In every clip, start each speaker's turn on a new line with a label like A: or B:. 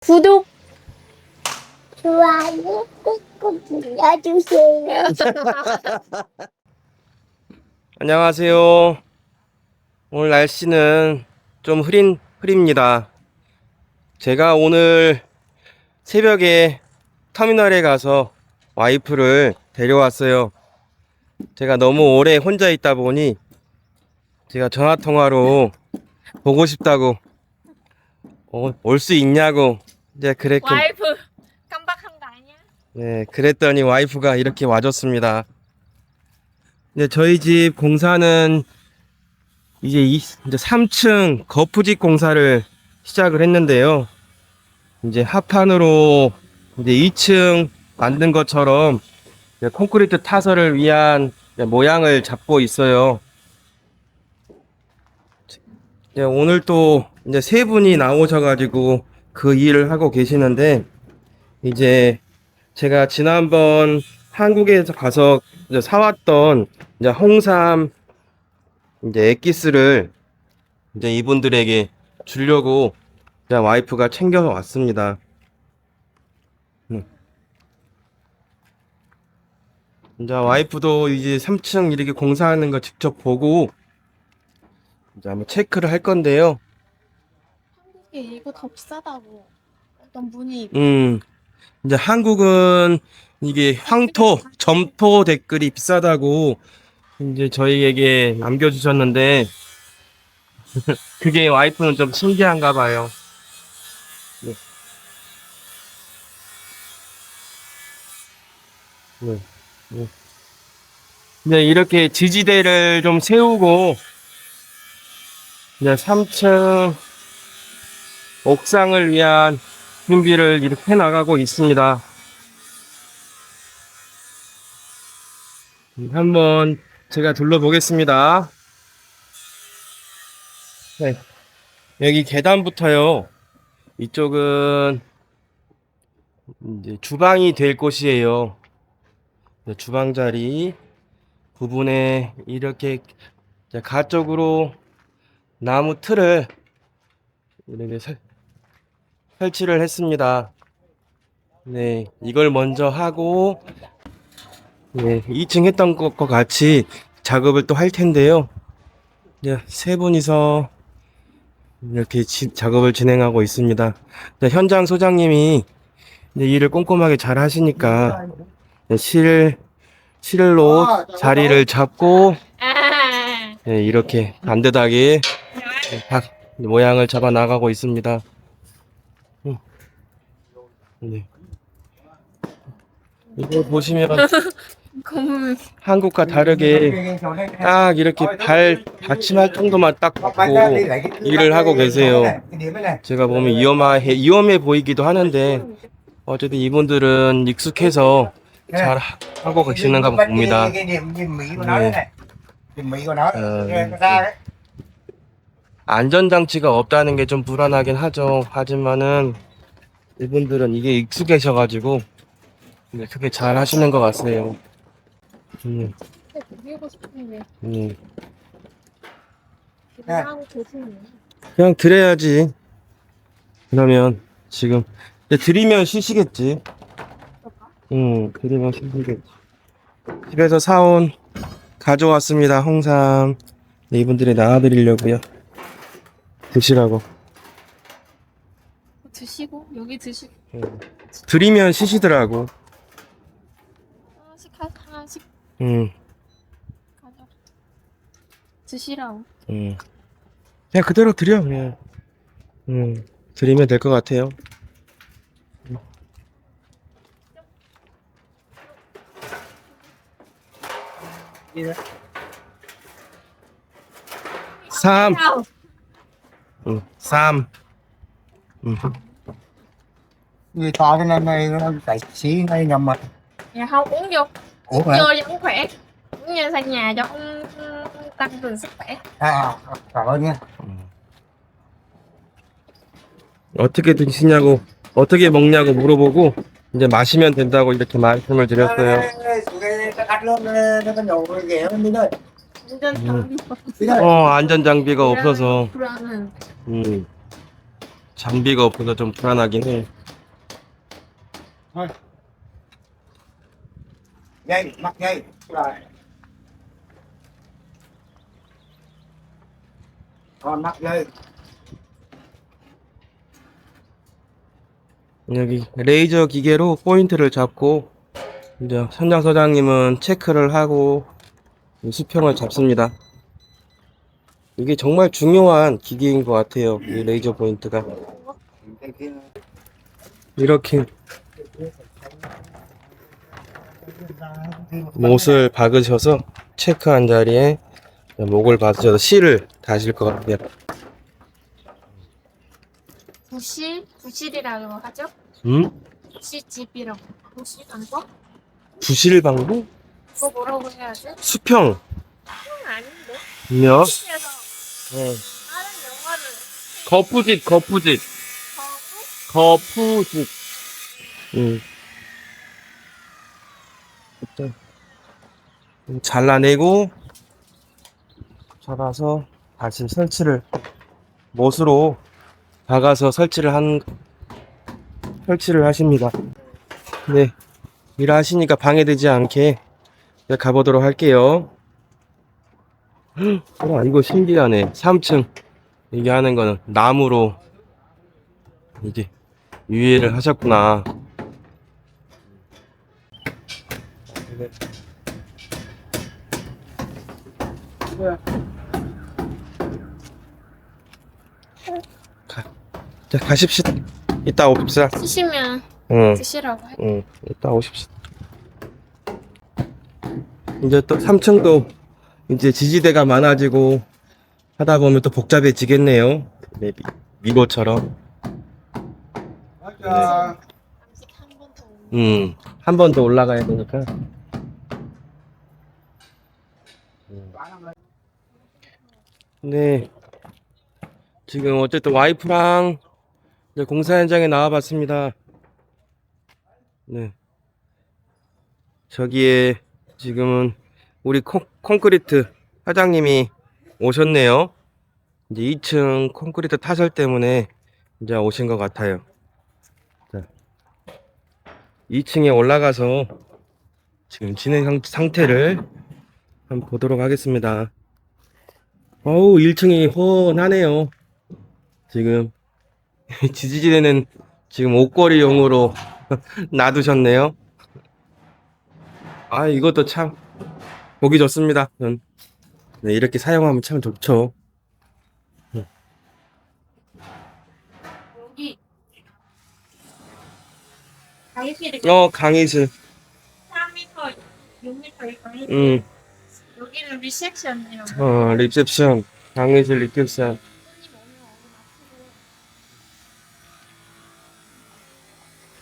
A: 구독, 좋아요 꾹꾹 눌러주세요.
B: 안녕하세요. 오늘 날씨는 좀 흐립니다. 제가 오늘 새벽에 터미널에 가서 와이프를 데려왔어요. 제가 너무 오래 혼자 있다 보니 제가 전화통화로 보고 싶다고 올 수 있냐고 이제
A: 와이프 깜빡한 거 아니야?
B: 네, 그랬더니 와이프가 이렇게 와줬습니다. 이제 저희 집 공사는 이제 3층 거푸집 공사를 시작을 했는데요. 이제 합판으로 이제 2층 만든 것처럼 이제 콘크리트 타설을 위한 이제 모양을 잡고 있어요. 이제 오늘 또 이제 세 분이 나오셔가지고 그 일을 하고 계시는데, 이제 제가 지난번 한국에서 가서 이제 사왔던 이제 홍삼 이제 엑기스를 이제 이분들에게 주려고 제 와이프가 챙겨서 왔습니다. 이제 와이프도 이제 3층 이렇게 공사하는 거 직접 보고 이제 한번 체크를 할 건데요.
A: 한국에 이거 더 비싸다고 어떤 분이
B: 이제 한국은 이게 황토, 점토 댓글이 비싸다고 이제 저희에게 남겨주셨는데 그게 와이프는 좀 신기한가 봐요. 네. 네. 네. 이제 이렇게 지지대를 좀 세우고 이제 3층 옥상을 위한 준비를 이렇게 해 나가고 있습니다. 한번 제가 둘러보겠습니다. 네. 여기 계단부터요. 이쪽은 이제 주방이 될 곳이에요. 주방 자리 부분에 이렇게 가쪽으로 나무 틀을 이렇게 설치를 했습니다. 네, 이걸 먼저 하고 네, 2층 했던 것과 같이 작업을 또 할 텐데요. 네, 세 분이서 이렇게 작업을 진행하고 있습니다. 네, 현장 소장님이 네, 일을 꼼꼼하게 잘 하시니까 네, 실로 자리를 잡고 네, 이렇게 반듯하게 각 모양을 잡아 나가고 있습니다. 네. 이거 보시면
A: 검은
B: 한국과 다르게 딱 이렇게 받침할 정도만 딱 받고 일을 하고 계세요. 제가 보면 위험해 보이기도 하는데 어쨌든 이분들은 익숙해서 잘 하고 계시는가 봅니다. 네. 안전장치가 없다는 게 좀 불안하긴 하죠. 하지만은 이분들은 이게 익숙해져가지고 크게 잘 하시는 것 같아요.
A: 드리고 싶은데
B: 음.
A: 하고 계시네.
B: 그냥 드려야지. 그러면 지금 드리면 쉬시겠지. 드리면 쉬시겠지. 집에서 사온 가져왔습니다. 홍삼. 네, 이분들이 나와드리려고요. 드시라고.
A: 드시고 여기 드시고
B: 드리면 쉬시더라고.
A: 하나씩
B: 음,
A: 가져. 드시라고.
B: 그냥 그대로 드려. 그냥. 드리면 될 것 같아요. 3. 3.
C: Người to cái này nó phải xí ngay nhầm mà.
A: Dạ không uống vô.
C: Ủa
A: Uống
C: hả?
A: vô cho ông khỏe. Uống vô sang nhà cho ông tăng cường sức khỏe.
C: Cảm ơn nha.
B: 어떻게 드시냐고, 어떻게 먹냐고 물어보고 이제 마시면 된다고 이렇게 말씀을 드렸어요.
C: Cắt luôn nó có nhổ ghẻ hơn đi thôi.
A: 운전
C: Đi thôi.
B: 안전 장비가 없어서
A: 불안은
B: 음, 장비가 없어서 좀 불안하긴 해.
C: Thôi. Dây, mắc dây. Rồi. Con mắc dây.
B: 여기 레이저 기계로 포인트를 잡고 이제 현장 소장님은 체크를 하고 수평을 잡습니다. 이게 정말 중요한 기계인 것 같아요. 이 레이저 포인트가 이렇게 못을 박으셔서 체크한 자리에 목을 받으셔서 실을 다실 것 같아요.
A: 부실이라고 하죠? 부실집이라고. 부실 방법?
B: 부실 방법?
A: 그거 뭐라고 해야지?
B: 수평.
A: 아닌데?
B: 몇?
A: 그래서
B: 네.
A: 다른 영화를
B: 거푸집.
A: 거부?
B: 거푸집. 일단 잘라내고 잡아서 다시 설치를 못으로 박아서 설치를 하십니다. 네, 일하시니까 방해되지 않게 이제 가보도록 할게요. 와, 이거 신기하네. 3층 이게 하는 거는 나무로 이게 유예를 하셨구나. 자, 가십시다. 이따 옵시다.
A: 쓰시면
B: 응,
A: 드시라고 해.
B: 응, 이따 오십시다. 이제 또 3층도 이제 지지대가 많아지고 하다 보면 또 복잡해지겠네요. 네, 미로처럼.
C: 맞아.
A: 음식 한 번 더.
B: 한 번 더 올라가야 되니까. 네. 지금 어쨌든 와이프랑 이제 공사 현장에 나와봤습니다. 네. 저기에 지금은 우리 콘크리트 사장님이 오셨네요. 이제 2층 콘크리트 타설 때문에 이제 오신 것 같아요. 자, 2층에 올라가서 지금 진행 상태를 한번 보도록 하겠습니다. 어우, 1층이 훤하네요. 지금 지지대는 지금 옷걸이용으로 놔두셨네요. 아, 이것도 참 보기 좋습니다. 네, 이렇게 사용하면 참 좋죠.
A: 여기 강의실이
B: 강의실.
A: 3m, 6m 강의실. 여기는 리셉션이에요.
B: 리셉션. 강의실 리셉션.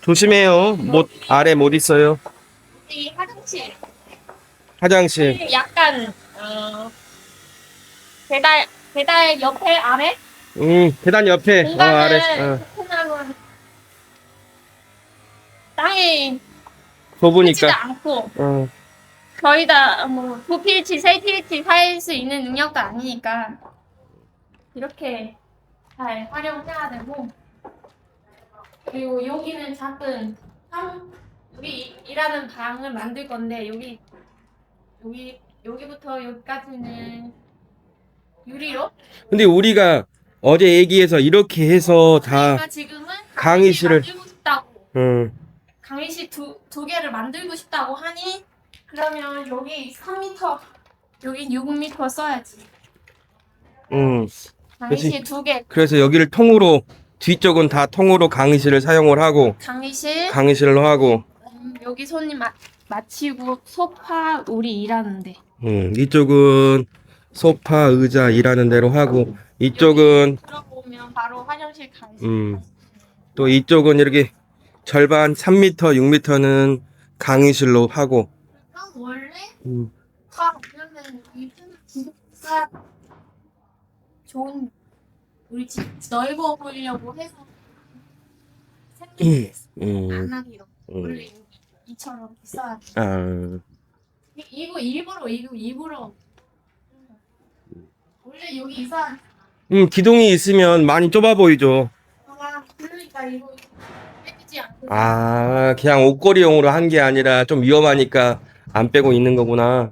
B: 조심해요. 아래 못 있어요.
A: 이 화장실.
B: 화장실.
A: 약간 배달 옆에 아래
B: 계단 옆에. 아래.
A: 공간은 베트남은 땅에 있지
B: 좁으니까.
A: 않고 거의 다 뭐 2pH, 3pH 살 수 있는 능력도 아니니까 이렇게 잘 활용해야 되고, 그리고 여기는 작은 우리 일하는 방을 만들 건데 여기부터 여기까지는 유리로.
B: 근데 우리가 어제 얘기해서 이렇게 해서 다
A: 그러니까 지금은
B: 강의실을
A: 만들고 싶다고.
B: 음,
A: 강의실 두 개를 만들고 싶다고 하니, 그러면 여기 3m, 여기 6m 써야지. 강의실 두 개.
B: 그래서 여기를 통으로 뒤쪽은 다 통으로 강의실을 사용을 하고 강의실로 하고
A: 여기 손님 마치고 소파 우리 일하는데.
B: 이쪽은 소파 의자 일하는 대로 하고 이쪽은
A: 들어보면 바로 화장실 강의실.
B: 또 이쪽은 이렇게 절반 3m, 6m는 강의실로 하고.
A: 원래 그러면 진짜 좋은, 우리 집 넓어 보이려고 해서 생긴 안 하기로. 원래 이처럼 비싸. 이거 일부러 원래 여기 이사.
B: 기둥이 있으면 많이 좁아 보이죠.
A: 나 이거 빼지 않고.
B: 아, 그냥 옷걸이용으로 한 게 아니라 좀 위험하니까 안 빼고 있는 거구나.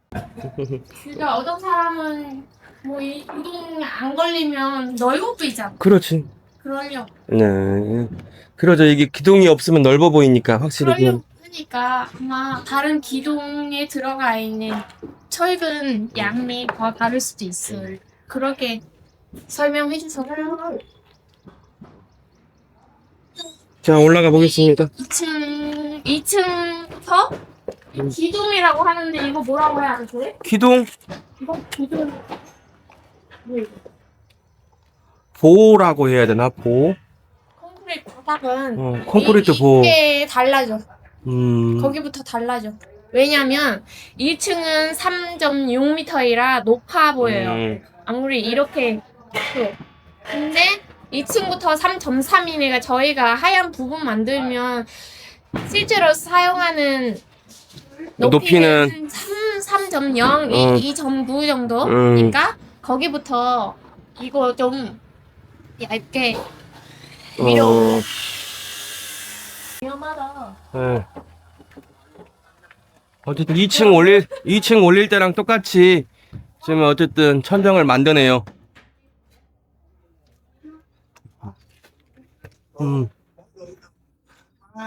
A: 그러니까 어떤 사람은 뭐 이동 안 걸리면 넓어 보이잖아.
B: 그렇지.
A: 그러려고.
B: 네. 그러죠. 이게 기둥이 없으면 넓어 보이니까 확실히
A: 그러려고 하니까 아마 다른 기둥에 들어가 있는 철근 양이 더 다를 수도 있어요. 그렇게 설명해 주셔서
B: 자, 올라가 보겠습니다.
A: 2층부터 기둥이라고 하는데 이거 뭐라고 해야 되지?
B: 기둥
A: 이거 기둥. 뭐 이거?
B: 보라고 해야 되나? 보.
A: 콘크리트 바닥은
B: 콘크리트 보.
A: 이게 달라져.
B: 음.
A: 거기부터 달라져. 왜냐면 1층은 3.6m이라 높아 보여요. 아무리 이렇게 해도. 근데 2층부터 3.3이니까 저희가 하얀 부분 만들면 실제로 사용하는 높이는 3.0, 2.9 정도니까 거기부터 이거 좀 얇게 밀어. 위험하다.
B: 네. 어쨌든 2층 올릴 때랑 똑같이 지금 어쨌든 천정을 만드네요.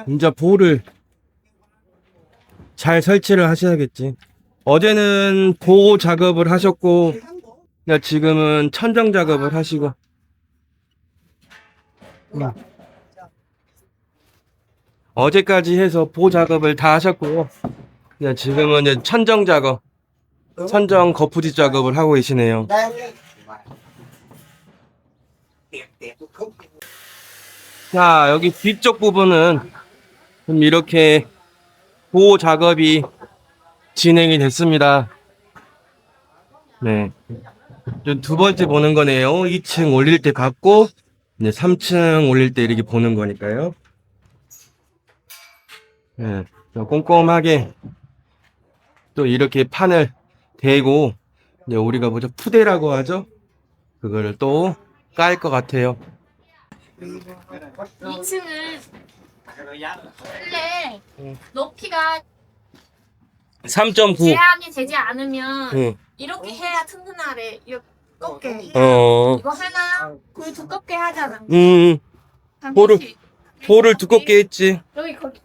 B: 이제 보를 잘 설치를 하셔야겠지. 어제는 보 작업을 하셨고, 지금은 천정 작업을 하시고. 어제까지 해서 보 작업을 다 하셨고, 지금은 이제 천정 작업, 천정 거푸집 작업을 하고 계시네요. 자, 여기 뒤쪽 부분은 좀 이렇게 보호 작업이 진행이 됐습니다. 네. 좀 두 번째 보는 거네요. 2층 올릴 때 받고, 이제 3층 올릴 때 이렇게 보는 거니까요. 네. 꼼꼼하게 또 이렇게 판을 대고, 이제 우리가 뭐죠? 푸대라고 하죠? 그거를 또 깔 것 같아요.
A: 2층은 원래 높이가
B: 3.9.
A: 제한이 되지 않으면
B: 응.
A: 이렇게 해야 튼튼하래. 이렇게 두껍게.
B: 어.
A: 이거 하나 그 두껍게 하잖아.
B: 볼을 두껍게 했지.
A: 여기 거기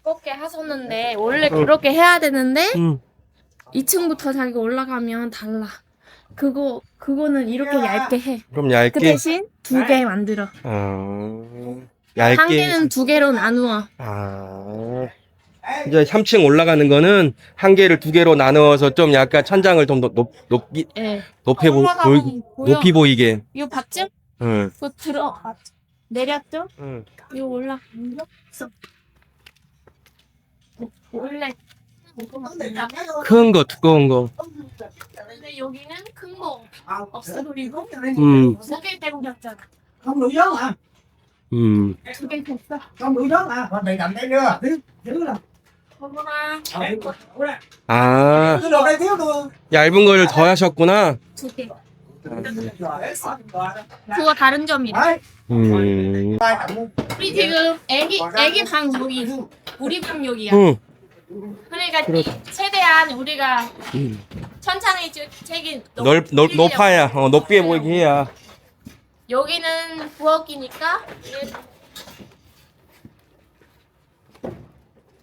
A: 두껍게 하셨는데 원래 그렇게 해야 되는데 2층부터 자기가 올라가면 달라. 그거는 이렇게 얇게 해.
B: 그럼 얇게.
A: 그 대신 2개 만들어.
B: 얇게.
A: 한 개는 2개로 나누어.
B: 이제 3층 올라가는 거는 한 개를 2개로 나누어서 좀 약간 천장을 좀 높이 보이게.
A: 이거 봤죠?
B: 응.
A: 그거 내렸죠?
B: 응.
A: 이거 올라갔어. 원래
B: 큰 거, 두꺼운 거.
A: 근데 여기는 큰 거 없어. 그리고 2개 때문이었잖아.
C: Không đủ gió hả?
A: 2개 됐어.
C: Không đủ gió hả? Còn mày cầm đây nữa. Thiếu rồi.
A: 거구나.
B: 아,
C: Cái đồ đây thiếu luôn.
B: 얇은 거를 더 하셨구나.
A: 2개. 그거 다른 점이래.
C: Đấy.
B: 음.
A: 우리 지금 애기 방 여기, 우리 방 여기야. 그러니까 최대한 우리가 천장이 책이
B: 높아야, 높게 보이게 해야.
A: 여기는 부엌이니까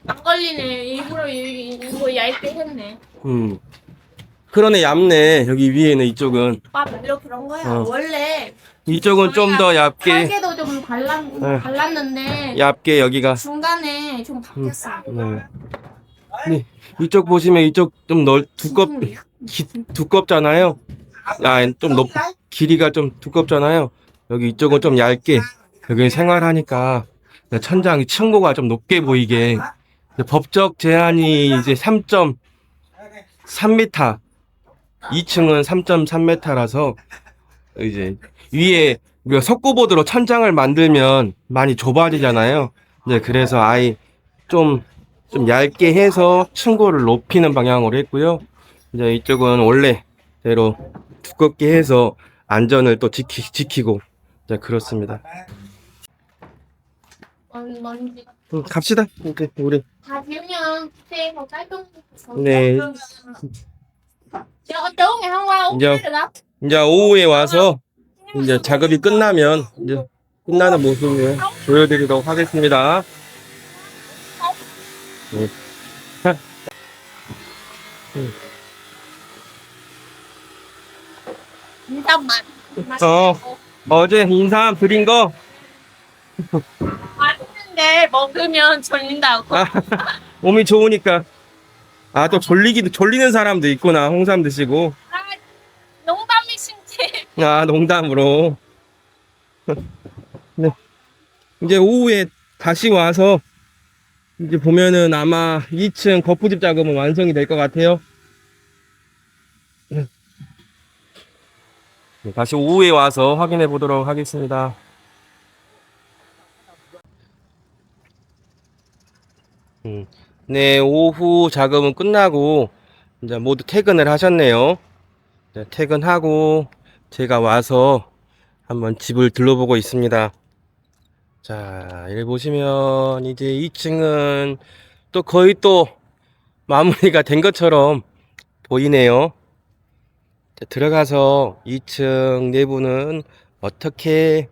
A: 안 걸리네. 일부러 이거 얇게 했네.
B: 그러네, 얇네. 여기 위에는 이쪽은.
A: 이렇게 그런 거야. 원래
B: 이쪽은 좀 더 얇게.
A: 설계도 좀 달랐는데
B: 얇게 여기가.
A: 중간에 좀 바뀌었어.
B: 네. 이쪽 보시면 이쪽 좀 두껍잖아요. 길이가 좀 두껍잖아요. 여기 이쪽은 좀 얇게. 여기 생활하니까 천장 층고가 좀 높게 보이게. 법적 제한이 이제 3.3m. 2층은 3.3m라서 이제 위에 우리가 석고보드로 천장을 만들면 많이 좁아지잖아요. 네, 그래서 아예 좀 얇게 해서 층고를 높이는 방향으로 했고요. 이제 이쪽은 원래대로 두껍게 해서 안전을 또 지키고 자, 그렇습니다.
A: 먼지.
B: 갑시다. 우리
A: 다 비우면 그때서 깔끔.
B: 네.
A: Cho chú ngày hôm qua uống
B: Dạ.
A: được không?
B: 이제 오후에 와서 이제 작업이 끝나면 이제 끝나는 모습을 보여드리도록 하겠습니다. 네.
A: Xong mà.
B: 어제 인삼 드린 거
A: 맛있는데 먹으면 졸린다고.
B: 몸이 좋으니까. 또 졸리는 사람도 있구나. 홍삼 드시고.
A: 농담이신지.
B: 농담으로. 네. 이제 오후에 다시 와서 이제 보면은 아마 2층 거푸집 작업은 완성이 될 것 같아요. 네, 다시 오후에 와서 확인해 보도록 하겠습니다. 네, 오후 작업은 끝나고 이제 모두 퇴근을 하셨네요. 네, 퇴근하고 제가 와서 한번 집을 둘러보고 있습니다. 자, 여기 보시면 이제 2층은 또 거의 또 마무리가 된 것처럼 보이네요. 자, 들어가서 2층 내부는 어떻게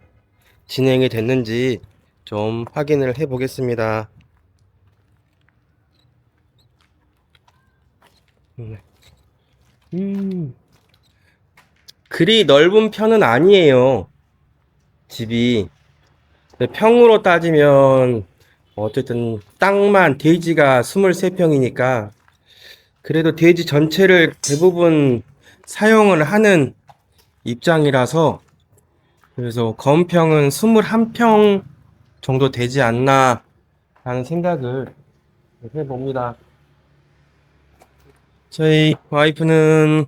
B: 진행이 됐는지 좀 확인을 해 보겠습니다. 그리 넓은 편은 아니에요. 집이. 평으로 따지면 어쨌든 땅만 대지가 23평이니까 그래도 대지 전체를 대부분 사용을 하는 입장이라서 그래서 건평은 21평 정도 되지 않나 하는 생각을 해봅니다. 저희 와이프는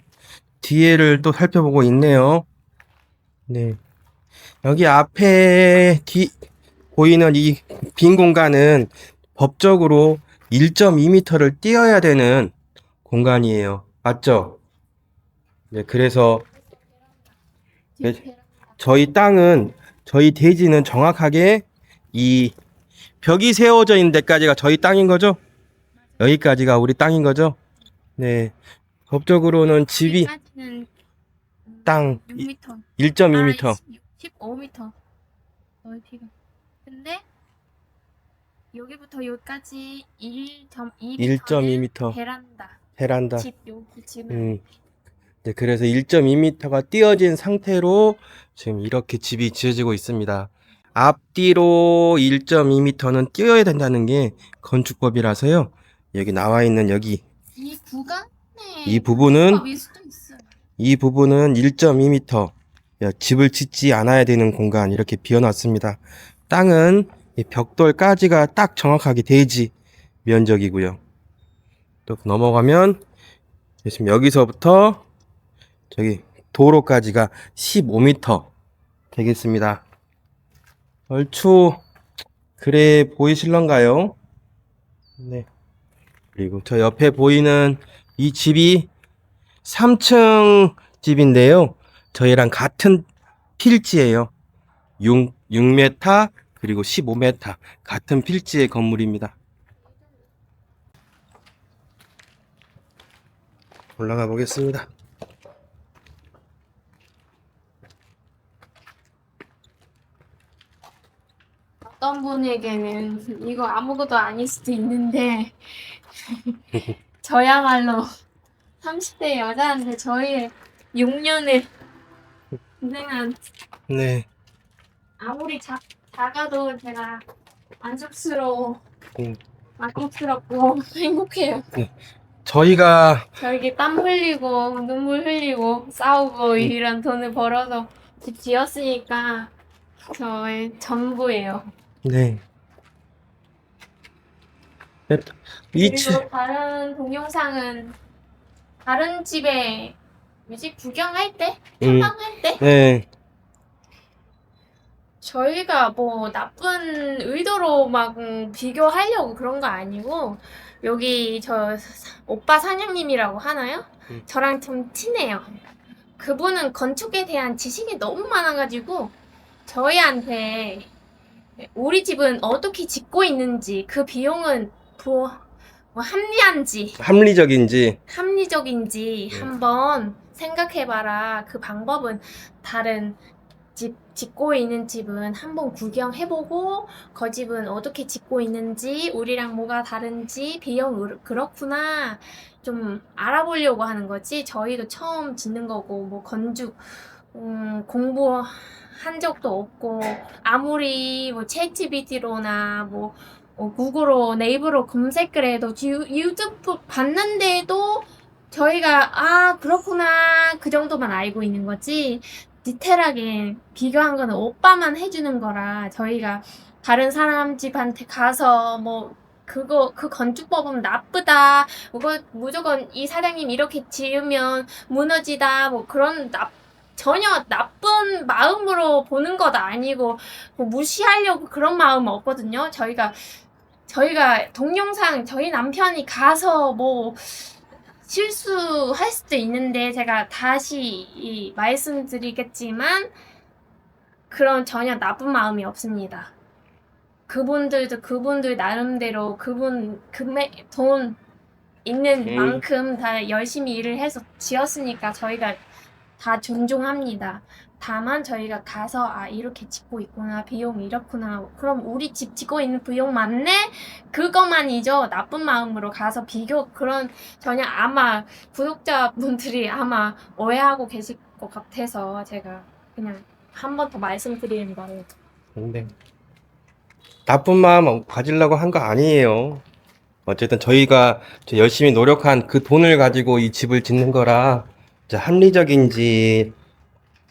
B: 뒤에를 또 살펴보고 있네요. 네. 여기 앞에 보이는 이 빈 공간은 법적으로 1.2m를 띄어야 되는 공간이에요. 맞죠? 네, 그래서 네, 저희 대지는 정확하게 이 벽이 세워져 있는 데까지가 저희 땅인 거죠? 여기까지가 우리 땅인 거죠? 네. 법적으로는 집이 땅
A: 6m.
B: 1.2m.
A: 15m 넓이가. 근데 여기부터 여기까지 1.2m.
B: 1.2m.
A: 베란다. 집 여기 집은.
B: 네, 그래서 1.2m가 띄어진 상태로 지금 이렇게 집이 지어지고 있습니다. 앞뒤로 1.2m는 띄어야 된다는 게 건축법이라서요. 여기 나와 있는 여기
A: 이 구간에
B: 이 부분은
A: 법일 수도 있어요.
B: 이 부분은 1.2m 집을 짓지 않아야 되는 공간 이렇게 비워놨습니다. 땅은 이 벽돌까지가 딱 정확하게 대지 면적이고요. 또 넘어가면 지금 여기서부터 저기 도로까지가 15m 되겠습니다. 얼추 그래 보이실런가요? 네. 그리고 저 옆에 보이는 이 집이 3층 집인데요. 저희랑 같은 필지예요. 6m 그리고 15m 같은 필지의 건물입니다. 올라가 보겠습니다.
A: 어떤 분에게는 이거 아무것도 아닐 수도 있는데 저야말로 30대 여자인데 저희의 6년을 고생한
B: 네.
A: 아무리 작아도 제가 만족스러워
B: 음.
A: 만족스럽고 행복해요.
B: 저희가
A: 저에게 땀 흘리고 눈물 흘리고 싸우고 이런 돈을 벌어서 집 지었으니까 저의 전부예요.
B: 네.
A: 그리고 다른 동영상은 다른 집에 뭐지 구경할 때 탐방할 때
B: 네.
A: 저희가 뭐 나쁜 의도로 막 비교하려고 그런 거 아니고 여기 저 오빠 사장님이라고 하나요? 저랑 좀 친해요. 그분은 건축에 대한 지식이 너무 많아가지고 저희한테 우리 집은 어떻게 짓고 있는지 그 비용은 뭐 합리한지 합리적인지 한번 생각해봐라. 그 방법은 다른 집 짓고 있는 집은 한번 구경해보고 그 집은 어떻게 짓고 있는지 우리랑 뭐가 다른지 비용 그렇구나 좀 알아보려고 하는 거지. 저희도 처음 짓는 거고 뭐 건축 공부한 적도 없고 아무리 뭐 챗GPT로나 뭐 구글로 네이버로 검색을 해도 유튜브 봤는데도 저희가 아 그렇구나 그 정도만 알고 있는 거지 디테일하게 비교한 거는 오빠만 해주는 거라 저희가 다른 사람 집한테 가서 뭐 그거 그 건축법은 나쁘다 그거 무조건 이 사장님 이렇게 지으면 무너지다 뭐 그런 전혀 나쁜 마음으로 보는 것 아니고 뭐 무시하려고 그런 마음은 없거든요. 저희가 동영상 저희 남편이 가서 뭐 실수할 수도 있는데 제가 다시 말씀드리겠지만 그런 전혀 나쁜 마음이 없습니다. 그분들도 그분들 나름대로 그분 돈 있는 만큼 다 열심히 일을 해서 지었으니까 저희가 다 존중합니다. 다만 저희가 가서 아 이렇게 짓고 있구나 비용이 이렇구나 그럼 우리 집 짓고 있는 비용 맞네? 그것만이죠. 나쁜 마음으로 가서 비교 그런 전혀 아마 구독자분들이 아마 오해하고 계실 것 같아서 제가 그냥 한 번 더 말씀드리는 거예요.
B: 네. 나쁜 마음 가지려고 한 거 아니에요. 어쨌든 저희가 열심히 노력한 그 돈을 가지고 이 집을 짓는 거라 합리적인지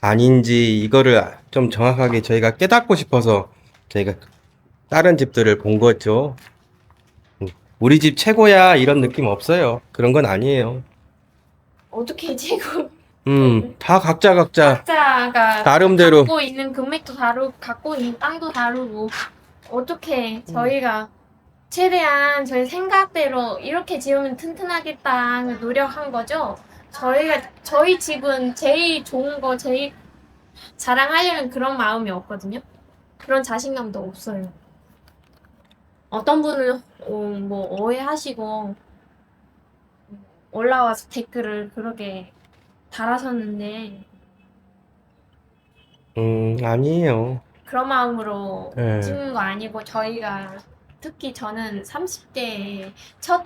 B: 아닌지 이거를 좀 정확하게 저희가 깨닫고 싶어서 저희가 다른 집들을 본 거죠. 우리 집 최고야 이런 느낌 없어요. 그런 건 아니에요.
A: 어떻게 지금
B: 다 각자가 나름대로
A: 갖고 있는 금액도 다르고 갖고 있는 땅도 다르고 어떻게 저희가 최대한 저희 생각대로 이렇게 지으면 튼튼하겠다 노력한 거죠. 저희 집은 제일 좋은 거 제일 자랑하려는 그런 마음이 없거든요. 그런 자신감도 없어요. 어떤 분은 뭐 오해하시고 올라와서 댓글을 그렇게 달아셨는데
B: 아니에요.
A: 그런 마음으로
B: 네.
A: 찍는 거 아니고 저희가 특히 저는 30대에 첫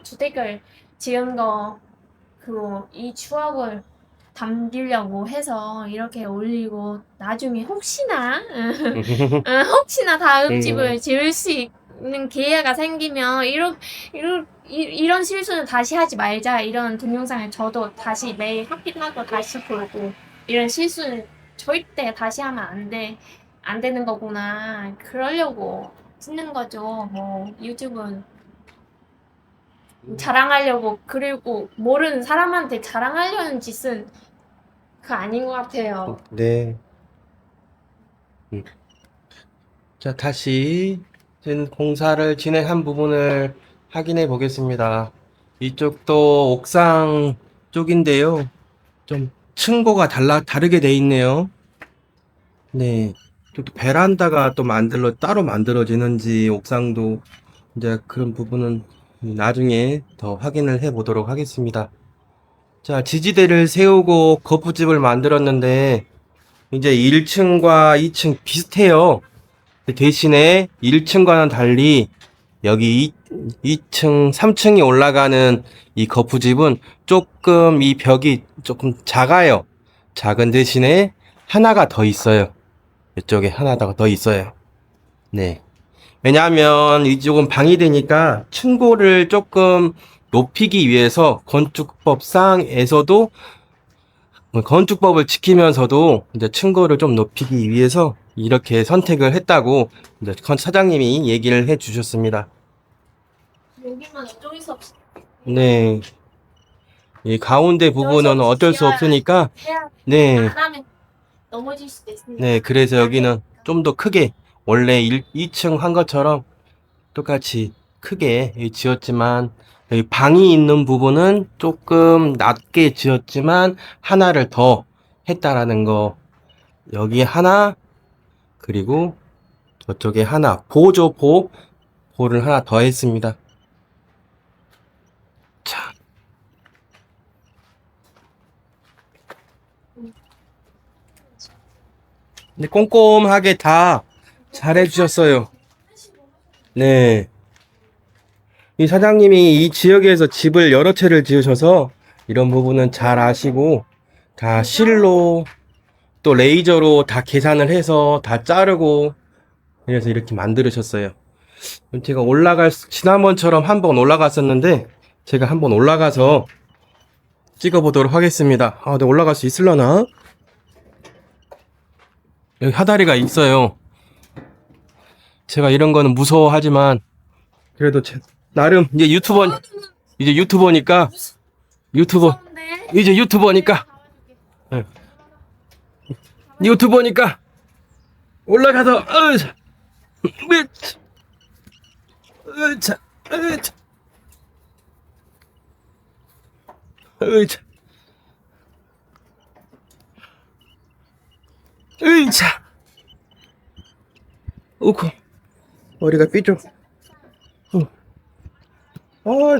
A: 주택을 지은 거 이 추억을 담기려고 해서 이렇게 올리고 나중에 혹시나 다음 집을 지을 수 있는 기회가 생기면 이런 실수는 다시 하지 말자 이런 동영상을 저도 다시 매일 확인하고 다시 보고 이런 실수는 절대 다시 하면 안 되는 거구나 그러려고 찍는 거죠. 뭐 유튜브는 자랑하려고 그리고 모르는 사람한테 자랑하려는 짓은 그 아닌 것 같아요.
B: 네. 자, 다시 공사를 진행한 부분을 확인해 보겠습니다. 이쪽도 옥상 쪽인데요. 좀 층고가 다르게 돼 있네요. 네. 또 베란다가 따로 만들어지는지 옥상도 이제 그런 부분은 나중에 더 확인을 해 보도록 하겠습니다. 자, 지지대를 세우고 거푸집을 만들었는데 이제 1층과 2층 비슷해요. 대신에 1층과는 달리 여기 2층, 3층이 올라가는 이 거푸집은 조금 이 벽이 조금 작아요. 작은 대신에 하나가 더 있어요. 이쪽에 하나가 더 있어요. 네. 왜냐하면 이쪽은 방이 되니까 층고를 조금 높이기 위해서 건축법상에서도 건축법을 지키면서도 이제 층고를 좀 높이기 위해서 이렇게 선택을 했다고 이제 사장님이 얘기를 해 주셨습니다.
A: 여기만 어쩔 수 없이
B: 네. 이 가운데 부분은 어쩔 수 없으니까
A: 해야
B: 네.
A: 안 하면 넘어질 수도 있으니까.
B: 네, 그래서 여기는 좀 더 크게 원래 2층 한 것처럼 똑같이 크게 지었지만 여기 방이 있는 부분은 조금 낮게 지었지만 하나를 더 했다라는 거. 여기 하나, 그리고 저쪽에 하나, 보죠, 보를 하나 더 했습니다. 자. 근데 꼼꼼하게 다 잘해주셨어요. 네. 이 사장님이 이 지역에서 집을 여러 채를 지으셔서 이런 부분은 잘 아시고, 다 실로 또 레이저로 다 계산을 해서 다 자르고, 그래서 이렇게 만들으셨어요. 제가 지난번처럼 한번 올라갔었는데, 제가 한번 올라가서 찍어보도록 하겠습니다. 아, 근데 올라갈 수 있으려나? 여기 하다리가 있어요. 제가 이런 거는 무서워하지만, 그래도 나름, 이제 유튜버니까,
A: 무서운데?
B: 이제 유튜버니까, 예. 유튜버니까, 올라가서, 으차, 으차, 으차, 으차, 으차, 우코, 머리가 삐져.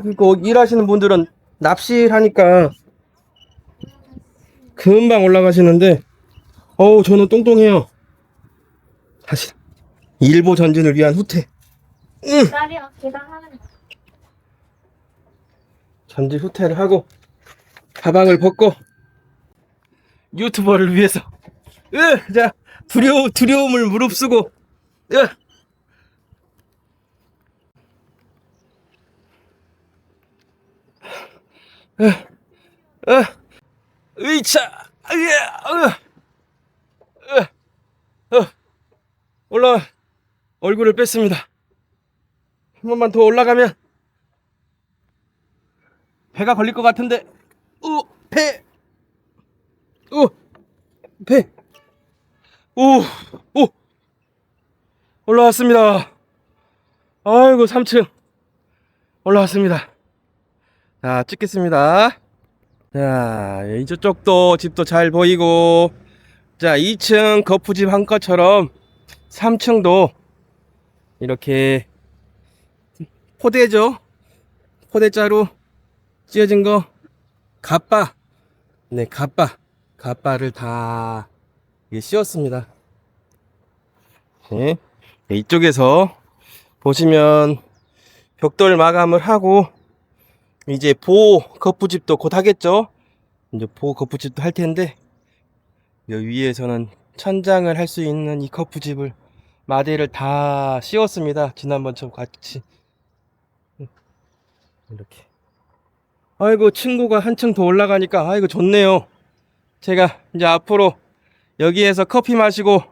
B: 이거 일하시는 분들은 납실하니까 금방 올라가시는데, 저는 똥똥해요. 다시, 일보 전진을 위한 후퇴.
A: 기다려, 계단하는 거.
B: 전진 후퇴를 하고, 가방을 벗고, 유튜버를 위해서, 자, 두려움을 무릅쓰고, 으이차, 얼굴을 뺐습니다. 한 번만 더 올라가면 배가 걸릴 것 같은데, 배, 배, 오, 올라왔습니다. 아이고, 3층 올라왔습니다. 자, 찍겠습니다. 자, 이쪽도 집도 잘 보이고, 자, 2층 거푸집 한 것처럼 3층도 이렇게 포대죠. 포대자로 찢어진 거, 갓바. 네, 갓바를 다 씌웠습니다. 네, 이쪽에서 보시면 벽돌 마감을 하고, 이제 보 거푸집도 곧 하겠죠. 이제 보 거푸집도 할 텐데, 여기 위에서는 천장을 할 수 있는 이 거푸집을 마대를 다 씌웠습니다. 지난번처럼 같이 이렇게. 아이고, 친구가 한층 더 올라가니까 아이고 좋네요. 제가 이제 앞으로 여기에서 커피 마시고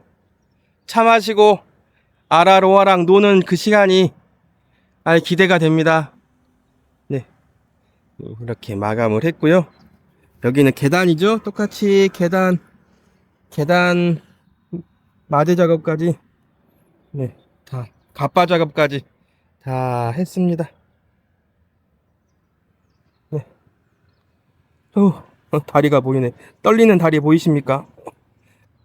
B: 차 마시고 아라로아랑 노는 그 시간이 기대가 됩니다. 네, 이렇게 마감을 했고요. 여기는 계단이죠. 똑같이 계단 마대 작업까지, 네, 다 갓바 작업까지 다 했습니다. 네. 다리가 보이네. 떨리는 다리 보이십니까?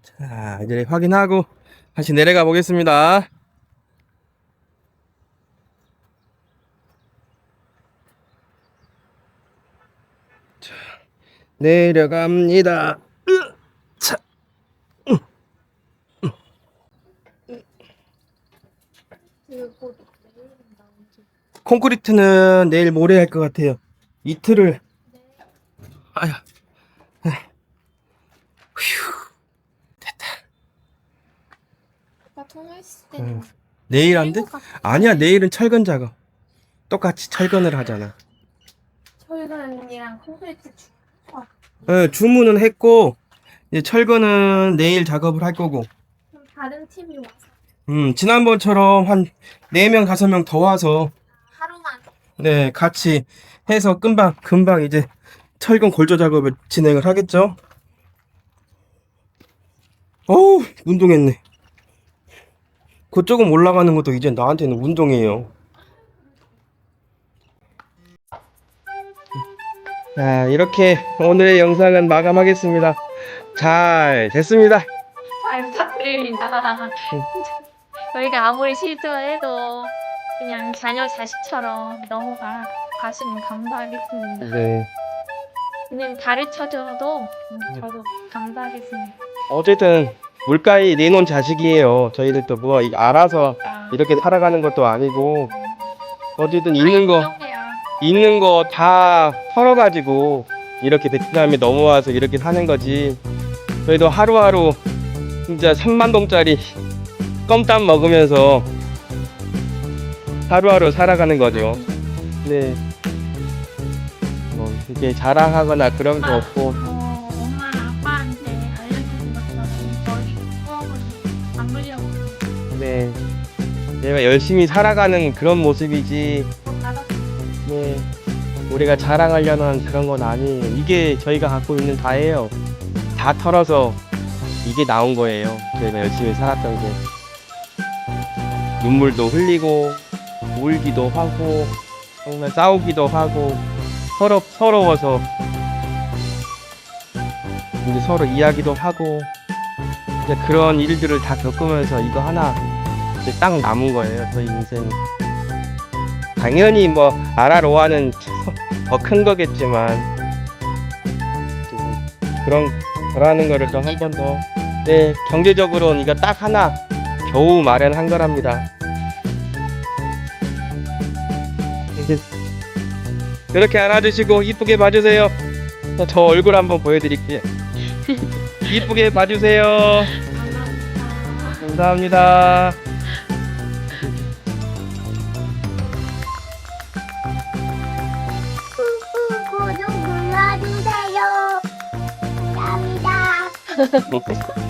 B: 자, 이제 확인하고 다시 내려가 보겠습니다. 자, 내려갑니다. 자. 콘크리트는 내일 모레 할 것 같아요. 이틀을. 아야. 휴. 됐다.
A: 아까 통화했을 때는
B: 내일 안 돼? 아니야, 내일은 철근 작업. 똑같이 철근을 하잖아.
A: 철근이랑 콘크리트
B: 주문은 했고, 이제 철근은 내일 작업을 할 거고.
A: 그럼 다른 팀이 와서
B: 지난번처럼 한 4명, 5명 더 와서,
A: 하루만.
B: 네, 같이 해서 금방 이제 철근 골조 작업을 진행을 하겠죠? 어우, 운동했네. 그쪽은 올라가는 것도 이제 나한테는 운동이에요. 자, 이렇게 오늘의 영상은 마감하겠습니다. 잘 됐습니다.
A: 잘 부탁드립니다. 저희가 아무리 실수해도 그냥 자녀 자식처럼 넘어가 가시면 감사하겠습니다.
B: 네.
A: 그냥 가르쳐줘도 저도 감사하겠습니다.
B: 어쨌든 물가에 내놓은 자식이에요. 저희들도 뭐 알아서 이렇게 살아가는 것도 아니고 어쨌든 있는 거 다 털어가지고 이렇게 베트남에 넘어와서 이렇게 사는 거지. 저희도 하루하루 진짜 3만 동짜리 껌땀 먹으면서 하루하루 살아가는 거죠. 네. 뭐 이렇게 자랑하거나 그런 거 없고.
A: 엄마 아빠한테 알려주는 것처럼 저희 수업은 안 보려고
B: 네. 내가 열심히 살아가는 그런 모습이지. 네. 우리가 자랑하려는 그런 건 아니에요. 이게 저희가 갖고 있는 다예요. 다 털어서 이게 나온 거예요. 저희가 열심히 살았던 게. 눈물도 흘리고, 울기도 하고, 정말 싸우기도 하고, 서러워서 이제 서로 이야기도 하고, 이제 그런 일들을 다 겪으면서 이거 하나 이제 딱 남은 거예요. 저희 인생이. 당연히 뭐 아라로아는 더 큰 거겠지만 그러는 거를 또 한 번 더. 네, 경제적으로는 이거 딱 하나 겨우 마련한 거랍니다. 그렇게 안아주시고 이쁘게 봐주세요. 저 얼굴 한번 보여드릴게요. 이쁘게 봐주세요. 감사합니다.
D: 구독 눌러주세요. 감사합니다.